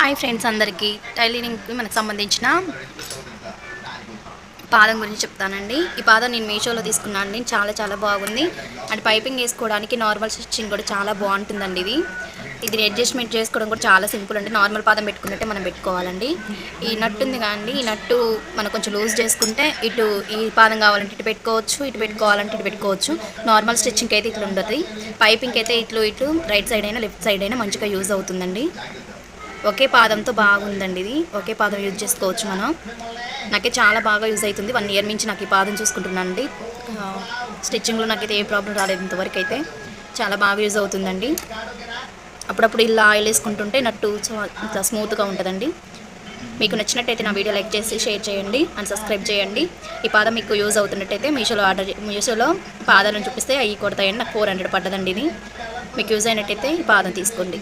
Hi friends, అందరికీ టైలరింగ్కి మనకు సంబంధించిన పాదం గురించి చెప్తానండి. ఈ పాదం నేను మీషోలో తీసుకున్నాను అండి. చాలా బాగుంది. అండ్ పైపింగ్ వేసుకోవడానికి నార్మల్ స్టిచ్చింగ్ కూడా చాలా బాగుంటుందండి. ఇది అడ్జస్ట్మెంట్ చేసుకోవడం కూడా చాలా సింపుల్ అండి. నార్మల్ పాదం పెట్టుకున్నట్టే మనం పెట్టుకోవాలండి. ఈ నట్టు ఉంది కానీ ఈ నట్టు మనం కొంచెం లూజ్ చేసుకుంటే ఇటు ఈ పాదం కావాలంటే ఇటు పెట్టుకోవచ్చు, ఇటు పెట్టుకోవాలంటే ఇటు పెట్టుకోవచ్చు. నార్మల్ స్టిచ్చింగ్కి అయితే ఇట్లా ఉంటుంది. పైపింగ్కి అయితే ఇటు రైట్ సైడ్ అయినా లెఫ్ట్ సైడ్ అయినా మంచిగా యూజ్ అవుతుందండి. ఒకే పాదంతో బాగుందండి. ఇది ఒకే పాదం యూజ్ చేసుకోవచ్చు మనం. నాకే చాలా బాగా యూజ్ అవుతుంది. 1 ఇయర్ నుంచి నాకు ఈ పాదం చూసుకుంటున్నానండి. స్టిచ్చింగ్లో నాకైతే ఏ ప్రాబ్లం రాలేదు ఇంతవరకు. అయితే చాలా బాగా యూజ్ అవుతుందండి. అప్పుడప్పుడు ఇలా ఆయిల్ వేసుకుంటుంటే నట్టు చాలా స్మూత్గా ఉంటుందండి. మీకు నచ్చినట్టయితే నా వీడియో లైక్ చేసి షేర్ చేయండి అండ్ సబ్స్క్రైబ్ చేయండి. ఈ పాదం మీకు యూజ్ అవుతున్నట్టయితే మీషోలో పాదాలను చూపిస్తే అవి కొడతాయండి. నాకు 400 పడ్డదండి. ఇది మీకు యూజ్ అయినట్టయితే ఈ పాదం తీసుకోండి.